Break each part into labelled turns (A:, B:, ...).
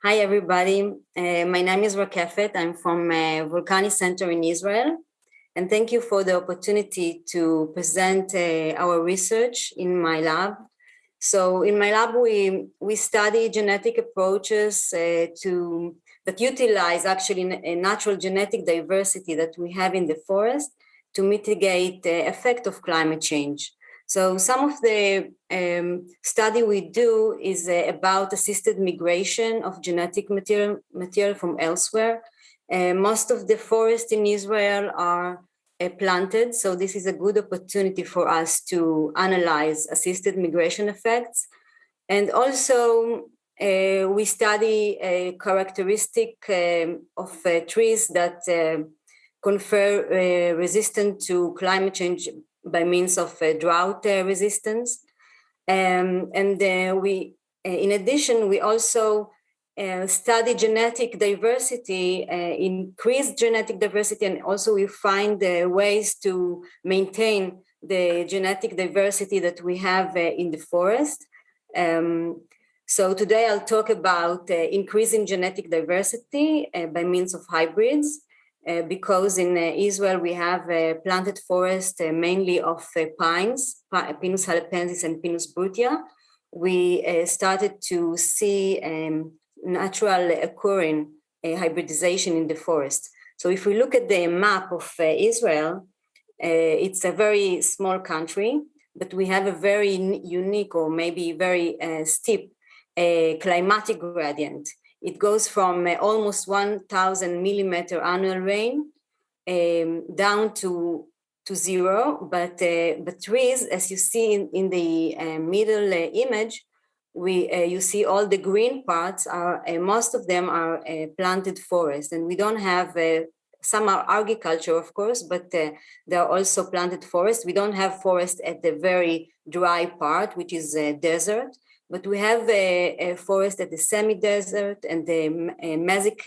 A: Hi, everybody. My name is Rakefet. I'm from Volcani Center in Israel. And thank you for the opportunity to present our research in my lab. So in my lab, we study genetic approaches that utilize actually a natural genetic diversity that we have in the forest to mitigate the effect of climate change. So some of the study we do is about assisted migration of genetic material from elsewhere. Most of the forests in Israel are planted, so this is a good opportunity for us to analyze assisted migration effects. And also we study a characteristic of trees that confer resistance to climate change by means of drought resistance. In addition, we also study genetic diversity, increase genetic diversity, and also we find ways to maintain the genetic diversity that we have in the forest. So today I'll talk about increasing genetic diversity by means of hybrids. Because in Israel we have a planted forest mainly of pines, Pinus halepensis and Pinus brutia. We started to see natural occurring hybridization in the forest. So if we look at the map of Israel, it's a very small country, but we have a very unique or maybe very steep climatic gradient. It goes from almost 1,000 millimeter annual rain down to zero, but trees, as you see in the middle image, you see all the green parts are most of them are planted forest, and we don't have some are agriculture, of course, but there are also planted forests. We don't have forest at the very dry part, which is desert. But we have a forest at the semi-desert and the mesic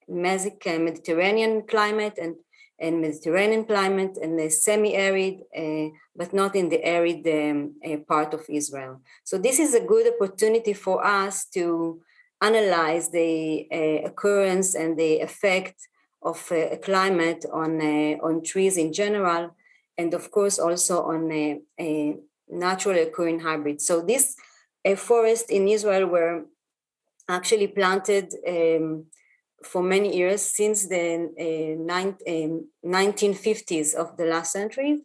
A: Mediterranean climate and Mediterranean climate and the semi-arid, but not in the arid part of Israel. So this is a good opportunity for us to analyze the occurrence and the effect of climate on trees in general, and of course also on naturally occurring hybrids. So this forests in Israel were actually planted for many years since the 1950s of the last century,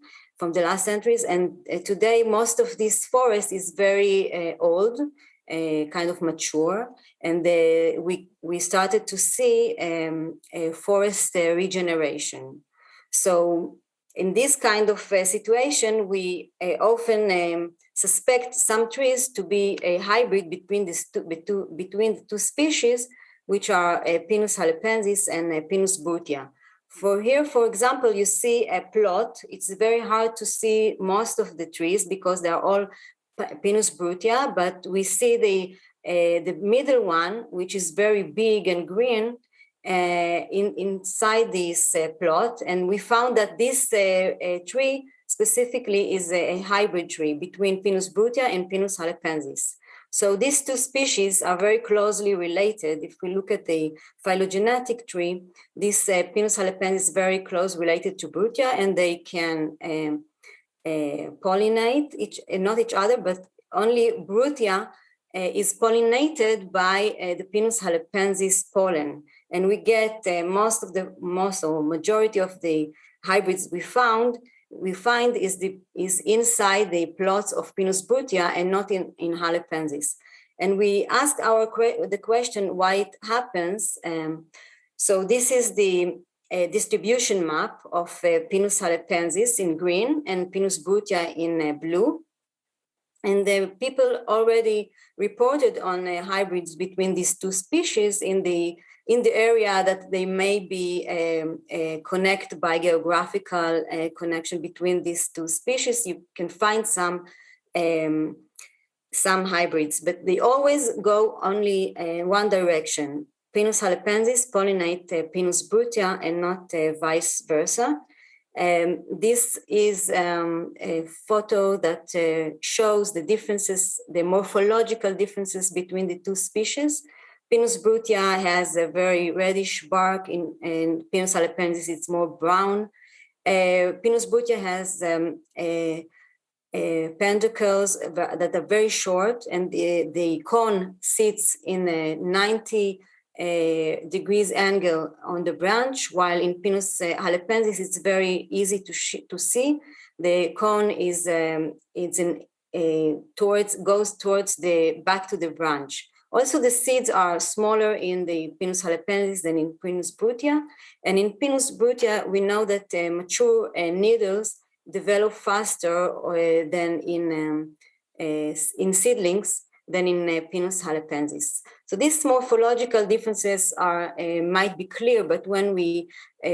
A: and today most of this forest is very old, kind of mature, and we started to see forest regeneration. So in this kind of situation, we often suspect some trees to be a hybrid between the two species, which are Pinus halepensis and Pinus brutia. For example, you see a plot. It's very hard to see most of the trees because they are all Pinus brutia, but we see the middle one, which is very big and green, inside this plot, and we found that this tree specifically is a hybrid tree between Pinus brutia and Pinus halepensis. So these two species are very closely related. If we look at the phylogenetic tree, this Pinus halepensis is very close related to brutia, and they can pollinate not each other, but only brutia is pollinated by the Pinus halepensis pollen. And we get most or majority of the hybrids we find is inside the plots of Pinus brutia and not in halepensis. And we asked the question why it happens. So this is the distribution map of Pinus halepensis in green and Pinus brutia in blue. And the people already reported on hybrids between these two species in the area that they may be connected by geographical connection between these two species. You can find some hybrids, but they always go only one direction. Pinus halepensis pollinate Pinus brutia and not vice versa. This is a photo that shows the differences, the morphological differences between the two species. Pinus brutia has a very reddish bark, and Pinus halepensis it's more brown. Pinus brutia has peduncles that are very short, and the cone sits in a 90 degrees angle on the branch, while in Pinus halepensis it's very easy to see. The cone is goes towards the back to the branch. Also, the seeds are smaller in the Pinus halepensis than in Pinus brutia, and in Pinus brutia we know that mature needles develop faster than in seedlings than in Pinus halepensis. So these morphological differences might be clear, but when we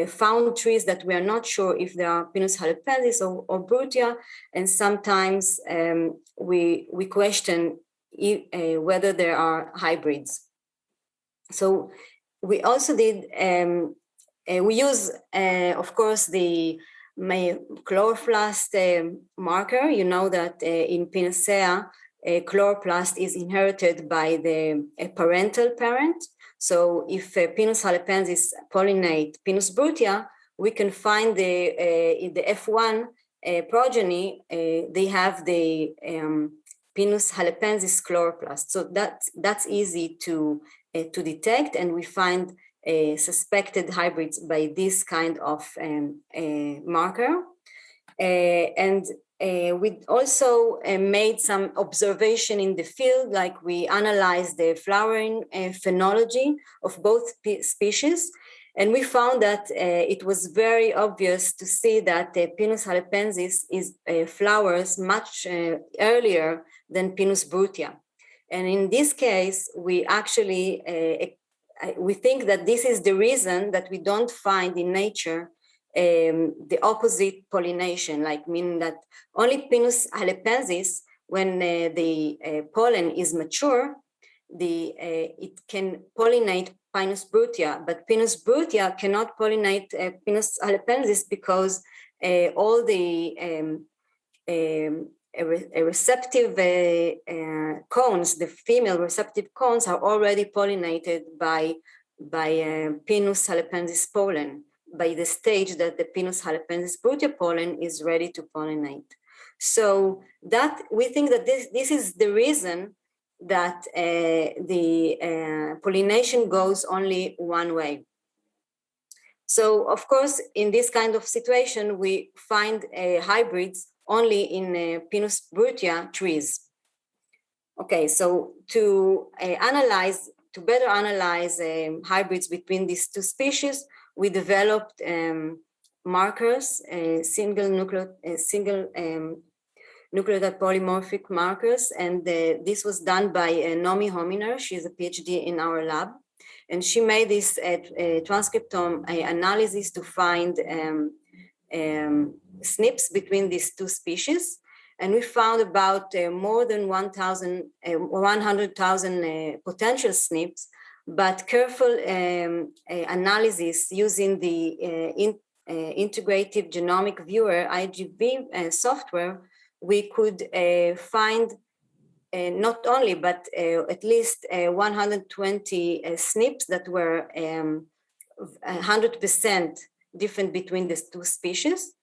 A: found trees that we are not sure if they are Pinus halepensis or brutia, and sometimes we question whether there are hybrids. So we also did, we use, of course, the chloroplast marker. You know that in Pinacea, chloroplast is inherited by the parental parent. So if Pinus halepensis pollinate Pinus brutia, we can find in the F1 progeny, they have the Pinus halepensis chloroplast. So that's easy to detect, and we find suspected hybrids by this kind of marker. And we also made some observation in the field, like we analyzed the flowering phenology of both species, and we found that it was very obvious to see that Pinus halepensis flowers much earlier than Pinus brutia. And in this case, we actually we think that this is the reason that we don't find in nature the opposite pollination, like meaning that only Pinus halepensis, when the pollen is mature, it can pollinate Pinus brutia, but Pinus brutia cannot pollinate Pinus halepensis because all the receptive cones, the female receptive cones, are already pollinated by Pinus halepensis pollen, by the stage that the Pinus halepensis brutia pollen is ready to pollinate. So that we think that this is the reason that the pollination goes only one way. So of course, in this kind of situation, we find hybrids only in Pinus brutia trees. Okay, so to better analyze hybrids between these two species, we developed markers, single nucleotide polymorphic markers, and this was done by Nomi Hominer. She's a PhD in our lab, and she made this transcriptome analysis to find SNPs between these two species, and we found about more than 100,000 potential SNPs, but careful analysis using the integrative genomic viewer, IGV software, we could find not only, but at least 120 SNPs that were 100% different between the two species.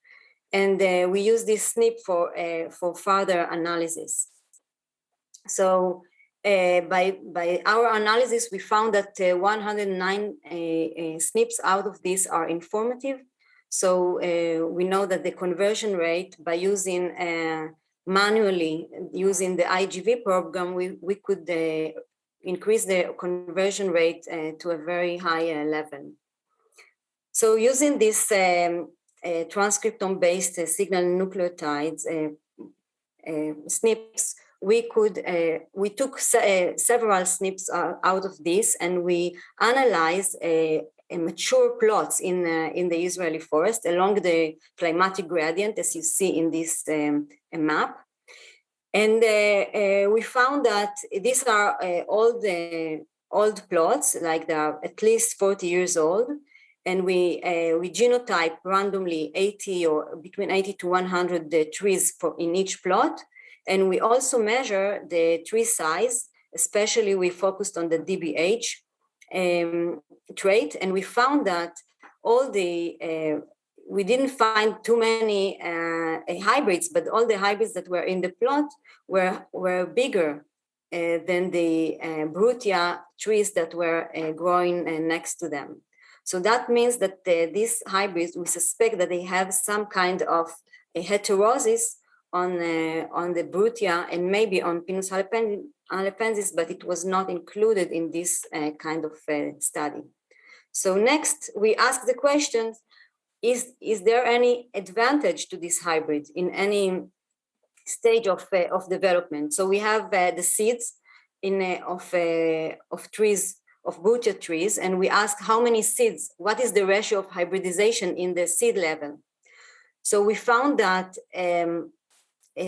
A: And we use this SNP for further analysis. So by our analysis, we found that 109 SNPs out of these are informative. So we know that the conversion rate, by using manually using the IGV program, we could increase the conversion rate to a very high level. So using this transcriptome-based signal nucleotides, SNPs, we took several SNPs out of this, and we analyzed mature plots in the Israeli forest along the climatic gradient, as you see in this map. And we found that these are old plots, like they are at least 40 years old. And we genotype randomly 80 or between 80 to 100 trees in each plot. And we also measure the tree size especially we focused on the DBH trait, and we found that all the we didn't find too many hybrids, but all the hybrids that were in the plot were bigger than the Brutia trees that were growing next to them. So that means that these hybrids, we suspect that they have some kind of a heterosis on the Brutia and maybe on Pinus halepensis, but it was not included in this kind of study. So next, we ask the question, is there any advantage to this hybrid in any stage of development? So we have the seeds of trees, of Brutia trees, and we ask how many seeds, what is the ratio of hybridization in the seed level? So we found that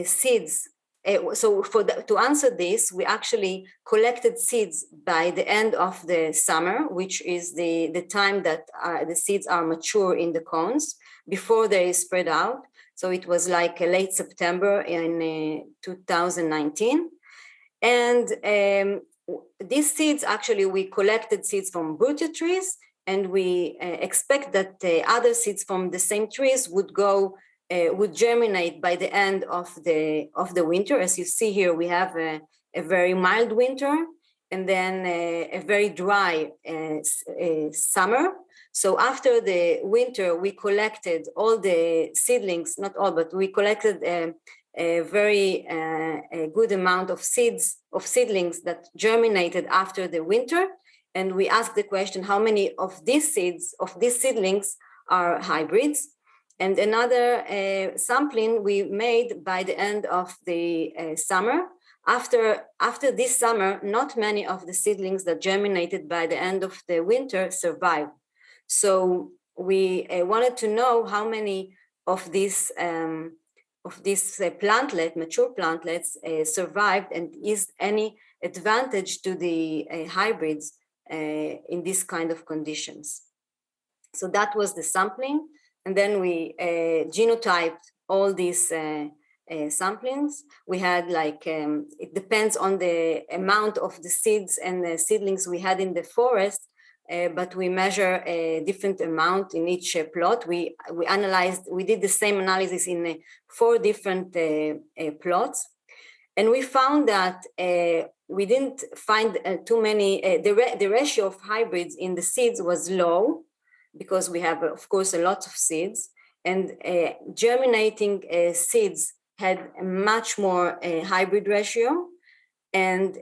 A: seeds, to answer this, we actually collected seeds by the end of the summer, which is the time that the seeds are mature in the cones before they spread out. So it was like late September in 2019. And these seeds, actually, we collected seeds from Brutia trees, and we expect that other seeds from the same trees would germinate by the end of the winter. As you see here, we have a very mild winter and then a very dry summer. So after the winter, we collected all the seedlings, not all, but we collected a very good amount of seedlings that germinated after the winter. And we asked the question, how many of these seedlings are hybrids? And another sampling we made by the end of the summer. After this summer, not many of the seedlings that germinated by the end of the winter survived. So we wanted to know how many of these mature plantlets survived, and is any advantage to the hybrids in this kind of conditions. So that was the sampling. And then we genotyped all these samplings. We had it depends on the amount of the seeds and the seedlings we had in the forest, but we measure a different amount in each plot. We did the same analysis in 4 different plots. And we found that we didn't find too many, the ratio of hybrids in the seeds was low, because we have, of course, a lot of seeds, and germinating seeds had a much more hybrid ratio. And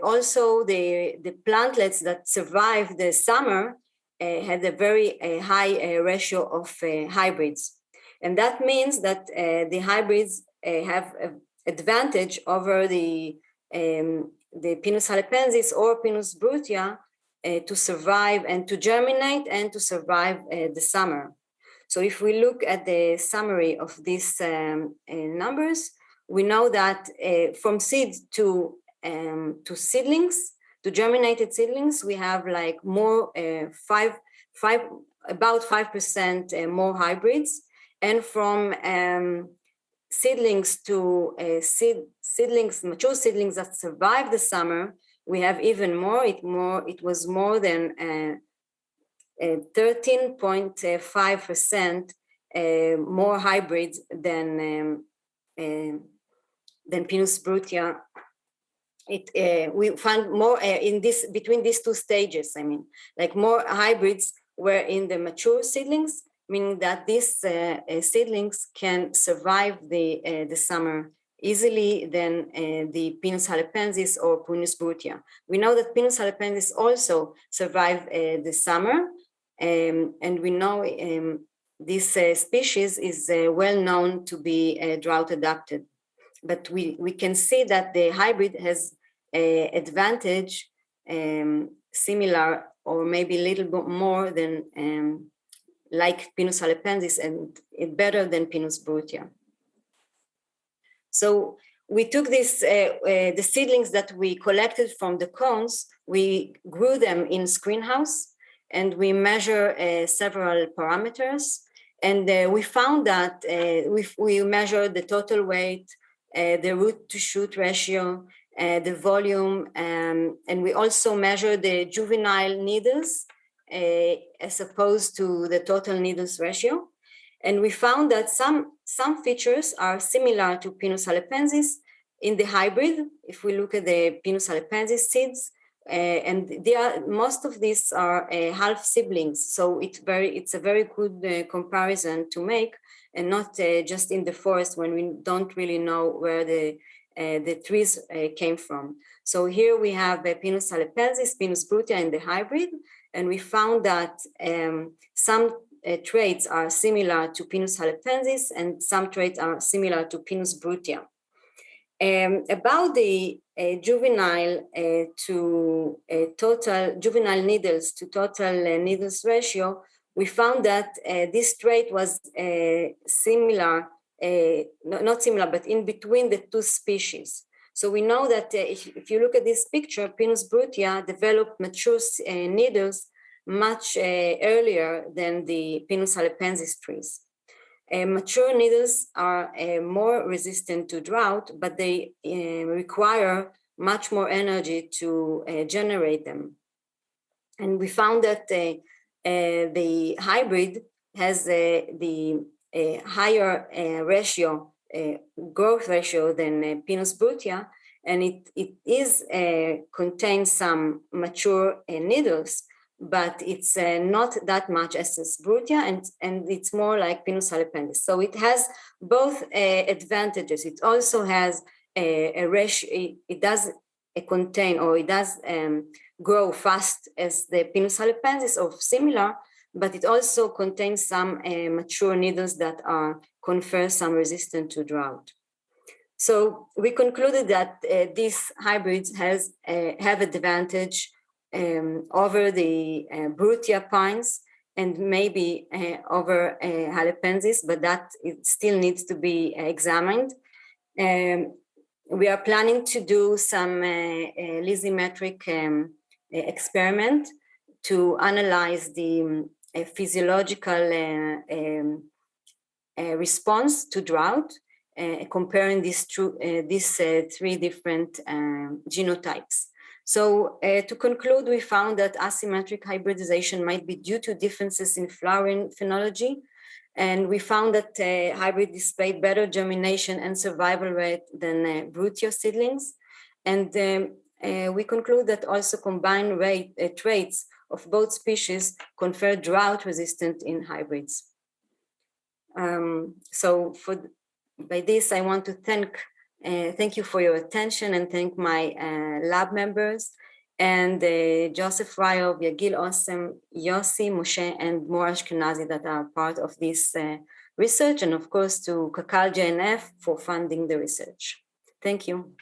A: also the plantlets that survived the summer had a very high ratio of hybrids. And that means that the hybrids have an advantage over the Pinus halepensis or Pinus brutia to survive and to germinate and to survive the summer. So if we look at the summary of these numbers, we know that from seeds to seedlings, to germinated seedlings, we have like more about 5% more hybrids, and from seedlings to seedlings, mature seedlings that survive the summer, we have even more. It was more than 13.5% more hybrids than Pinus brutia. We found more in this, between these 2 stages. I mean, like more hybrids were in the mature seedlings, meaning that these seedlings can survive the summer easily than the Pinus halepensis or Pinus brutia. We know that Pinus halepensis also survived the summer, and we know this species is well known to be drought adapted. But we can see that the hybrid has an advantage similar or maybe a little bit more than like Pinus halepensis, and better than Pinus brutia. So we took this, the seedlings that we collected from the cones, we grew them in screenhouse, and we measure several parameters. And we found that we measured the total weight, the root to shoot ratio, the volume, and we also measure the juvenile needles as opposed to the total needles ratio. And we found that some features are similar to Pinus halepensis in the hybrid. If we look at the Pinus halepensis seeds, and most of these are half siblings, so it's a very good comparison to make, and not just in the forest when we don't really know where the trees came from. So here we have Pinus halepensis, Pinus brutia in the hybrid, and we found that some traits are similar to Pinus halepensis and some traits are similar to Pinus brutia. About the juvenile needles to total needles ratio, we found that this trait was similar, not similar, but in between the two species. So we know that if you look at this picture, Pinus brutia developed mature needles much earlier than the Pinus halepensis trees. Mature needles are more resistant to drought, but they require much more energy to generate them. And we found that the hybrid has the higher growth ratio than Pinus brutia, and it contains some mature needles, but it's not that much as brutia, and it's more like Pinus halepensis. So it has both advantages. It also has a ratio. It does contain, or it does grow fast as the Pinus halepensis, or similar, but it also contains some mature needles that confer some resistance to drought. So we concluded that these hybrids have advantage over the brutia pines, and maybe over halepensis, but that it still needs to be examined. We are planning to do some lysimetric experiment to analyze the physiological response to drought, comparing these three different genotypes. So to conclude, we found that asymmetric hybridization might be due to differences in flowering phenology, and we found that hybrid displayed better germination and survival rate than brutia seedlings. And we conclude that also combined traits of both species confer drought resistant in hybrids. So by this, I want to thank you for your attention, and thank my lab members, and Joseph Ryo, Yagil Osem, Yossi, Moshe, and more Ashkenazi that are part of this research, and of course to Kakal JNF for funding the research. Thank you.